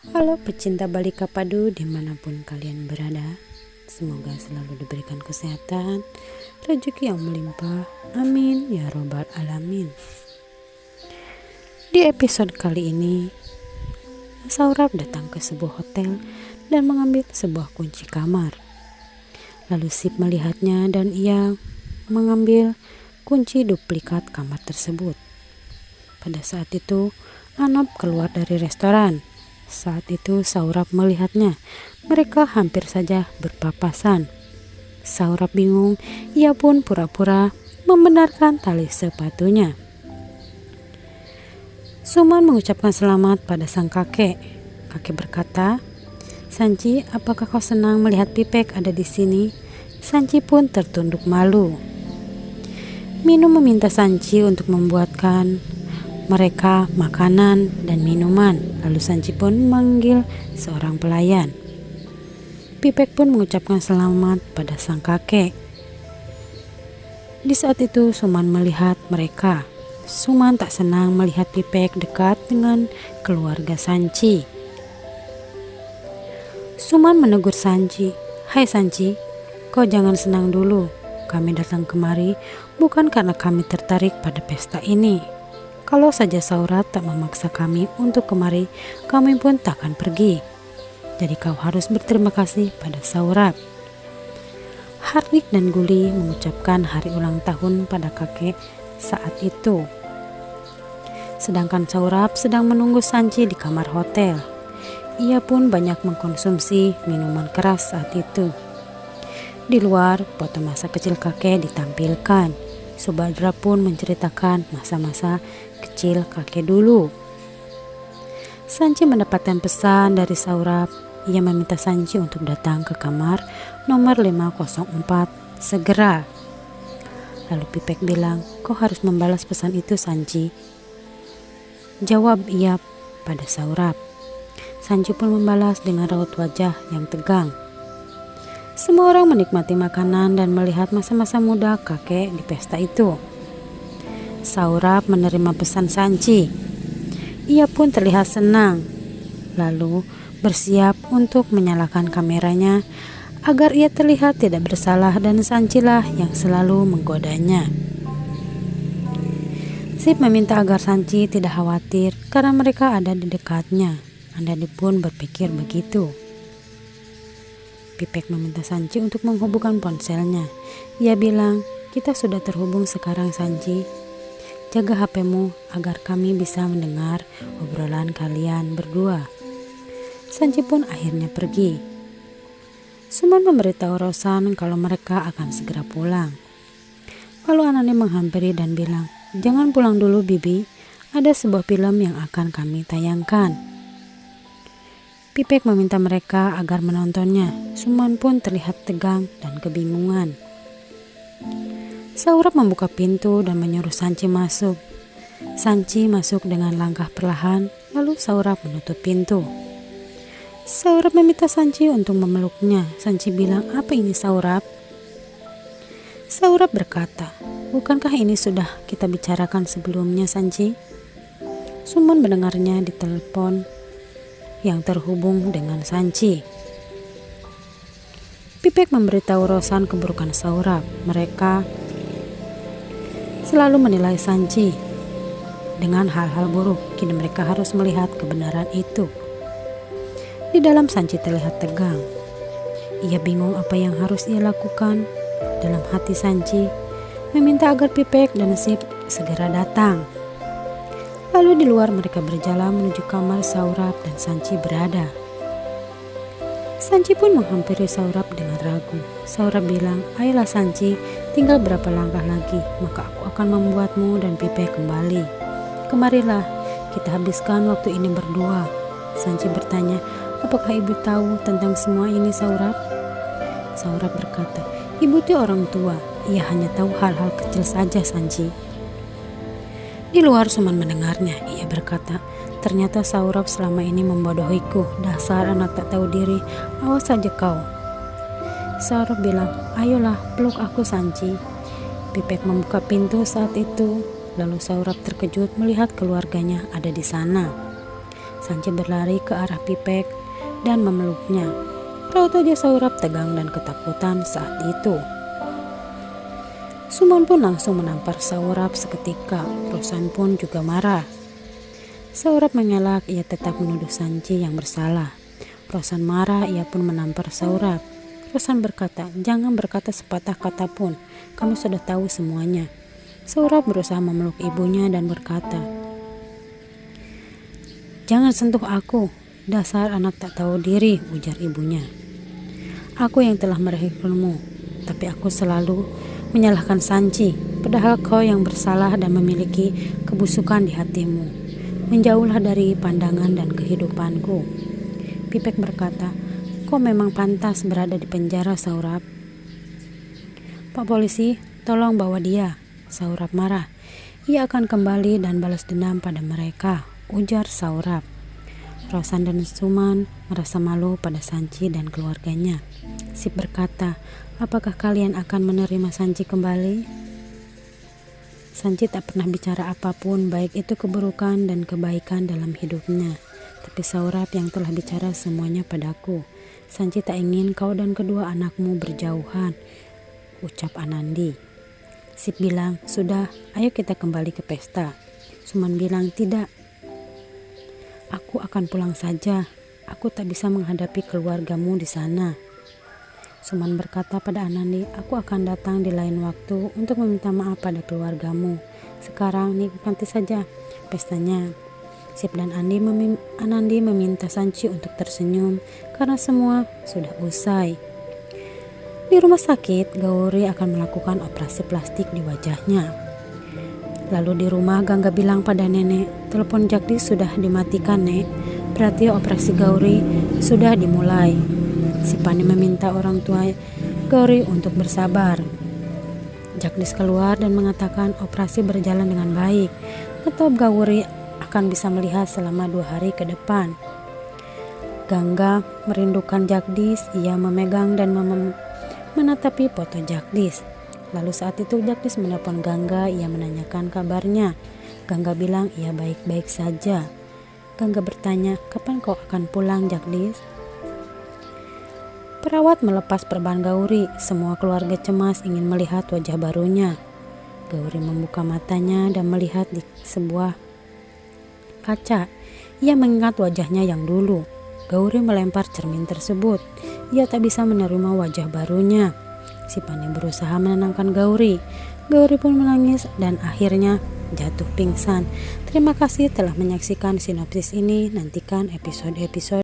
Halo pecinta balika padu dimanapun kalian berada, semoga selalu diberikan kesehatan, rezeki yang melimpah, amin ya robbal alamin. Di episode kali ini, Saurab datang ke sebuah hotel dan mengambil sebuah kunci kamar. Lalu Sip melihatnya dan ia mengambil kunci duplikat kamar tersebut. Pada saat itu, Anop keluar dari restoran. Saat itu Saurab melihatnya, mereka hampir saja berpapasan. Saurab bingung, ia pun pura-pura membenarkan tali sepatunya. Suman mengucapkan selamat pada sang kakek. Kakek berkata, "Sanci, apakah kau senang melihat Pipek ada di sini?" Sanci pun tertunduk malu. Minum meminta Sanci untuk membuatkan mereka makanan dan minuman. Lalu Sanci pun memanggil seorang pelayan. Pipek pun mengucapkan selamat pada sang kakek. Di saat itu Suman melihat mereka. Suman tak senang melihat Pipek dekat dengan keluarga Sanci. Suman menegur Sanci, "Hai Sanci, kau jangan senang dulu. Kami datang kemari bukan karena kami tertarik pada pesta ini. Kalau saja Saurab tak memaksa kami untuk kemari, kami pun takkan pergi. Jadi kau harus berterima kasih pada Saurab." Hardik dan Guli mengucapkan hari ulang tahun pada kakek saat itu. Sedangkan Saurab sedang menunggu Sanci di kamar hotel. Ia pun banyak mengkonsumsi minuman keras saat itu. Di luar, foto masa kecil kakek ditampilkan. Subadra pun menceritakan masa-masa kecil kakek dulu. Sanci mendapatkan pesan dari Saurab. Ia meminta Sanci untuk datang ke kamar nomor 504 segera. Lalu Pipek bilang, "Kau harus membalas pesan itu, Sanci." Jawab ia pada Saurab. Sanci pun membalas dengan raut wajah yang tegang. Semua orang menikmati makanan dan melihat masa-masa muda kakek di pesta itu. Saurab menerima pesan Sanci. Ia pun terlihat senang. Lalu bersiap untuk menyalakan kameranya agar ia terlihat tidak bersalah dan Sancilah yang selalu menggodanya. Sip meminta agar Sanci tidak khawatir karena mereka ada di dekatnya. Andani pun berpikir begitu. Pipek meminta Sanci untuk menghubungkan ponselnya. Ia bilang, "Kita sudah terhubung sekarang Sanci. Jaga HP-mu agar kami bisa mendengar obrolan kalian berdua." Sanci pun akhirnya pergi. Suman memberitahu Rosan kalau mereka akan segera pulang. Lalu Anani menghampiri dan bilang, "Jangan pulang dulu Bibi, ada sebuah film yang akan kami tayangkan." Pipek meminta mereka agar menontonnya. Suman pun terlihat tegang dan kebingungan. Saurab membuka pintu dan menyuruh Sanci masuk. Sanci masuk dengan langkah perlahan, lalu Saurab menutup pintu. Saurab meminta Sanci untuk memeluknya. Sanci bilang, "Apa ini Saurab?" Saurab berkata, "Bukankah ini sudah kita bicarakan sebelumnya Sanci?" Suman mendengarnya di telepon yang terhubung dengan Sanci. Pipek memberitahu Rosan keburukan Saurab. Mereka selalu menilai Sanci dengan hal-hal buruk. Kini mereka harus melihat kebenaran itu. Di dalam Sanci terlihat tegang. Ia bingung apa yang harus ia lakukan. Dalam hati Sanci meminta agar Pipek dan Sip segera datang. Lalu di luar mereka berjalan menuju kamar Saurab dan Sanci berada. Sanci pun menghampiri Saurab dengan ragu. Saurab bilang, "Ayolah Sanci, tinggal berapa langkah lagi, maka aku akan membuatmu dan Pipek kembali. Kemarilah, kita habiskan waktu ini berdua." Sanci bertanya, "Apakah ibu tahu tentang semua ini Saurab?" Saurab berkata, "Ibu itu orang tua, ia hanya tahu hal-hal kecil saja Sanci." Di luar Suman mendengarnya. Ia berkata, "Ternyata Saurab selama ini membodohiku. Dasar anak tak tahu diri. Awas saja kau." Saurab bilang, "Ayolah, peluk aku Sanci." Pipek membuka pintu saat itu. Lalu Saurab terkejut melihat keluarganya ada di sana. Sanji berlari ke arah Pipek dan memeluknya. Raut wajah Saurap tegang dan ketakutan saat itu. Suman pun langsung menampar Saurap seketika. Rosan pun juga marah. Saurap mengelak, ia tetap menuduh Sanji yang bersalah. Rosan marah, ia pun menampar Saurap. Rosan berkata, "Jangan berkata sepatah kata pun, kami sudah tahu semuanya." Saurap berusaha memeluk ibunya dan berkata, "Jangan sentuh aku, dasar anak tak tahu diri," ujar ibunya. "Aku yang telah merahimkanmu, tapi aku selalu menyalahkan Sanji, padahal kau yang bersalah dan memiliki kebusukan di hatimu. Menjauhlah dari pandangan dan kehidupanku." Pipek berkata, "Kau memang pantas berada di penjara, Saurap." "Pak polisi, tolong bawa dia." Saurap marah. "Ia akan kembali dan balas dendam pada mereka," ujar Saurap. Rosan dan Suman merasa malu pada Sanji dan keluarganya. Sip berkata, "Apakah kalian akan menerima Sanji kembali?" Sanji tak pernah bicara apapun, baik itu keburukan dan kebaikan dalam hidupnya. Tapi Saurap yang telah bicara semuanya padaku. "Sanji tak ingin kau dan kedua anakmu berjauhan," ucap Anandi. Sip bilang, "Sudah, ayo kita kembali ke pesta." Suman bilang, "Tidak, aku akan pulang saja. Aku tak bisa menghadapi keluargamu di sana." Suman berkata pada Anandi, "Aku akan datang di lain waktu untuk meminta maaf pada keluargamu. Sekarang nikmati saja pestanya." Sip dan Anandi meminta Sanji untuk tersenyum karena semua sudah usai. Di rumah sakit, Gauri akan melakukan operasi plastik di wajahnya. Lalu di rumah, Gangga bilang pada nenek, "Telepon Jagdis sudah dimatikan, Nek. Berarti operasi Gauri sudah dimulai." Si Pani meminta orang tua Gauri untuk bersabar. Jagdis keluar dan mengatakan operasi berjalan dengan baik, atau Gauri akan bisa melihat selama 2 hari ke depan. Gangga merindukan Jagdis, ia memegang dan menatapi foto Jagdis. Lalu saat itu Jagdis menelpon Gangga, ia menanyakan kabarnya. Gangga bilang ia baik-baik saja. Gangga bertanya, "Kapan kau akan pulang, Jagdis?" Perawat melepas perban Gauri. Semua keluarga cemas ingin melihat wajah barunya. Gauri membuka matanya dan melihat di sebuah kaca. Ia mengingat wajahnya yang dulu. Gauri melempar cermin tersebut. Ia tak bisa menerima wajah barunya. Si Pani berusaha menenangkan Gauri. Gauri pun menangis dan akhirnya jatuh pingsan. Terima kasih telah menyaksikan sinopsis ini. Nantikan episode-episode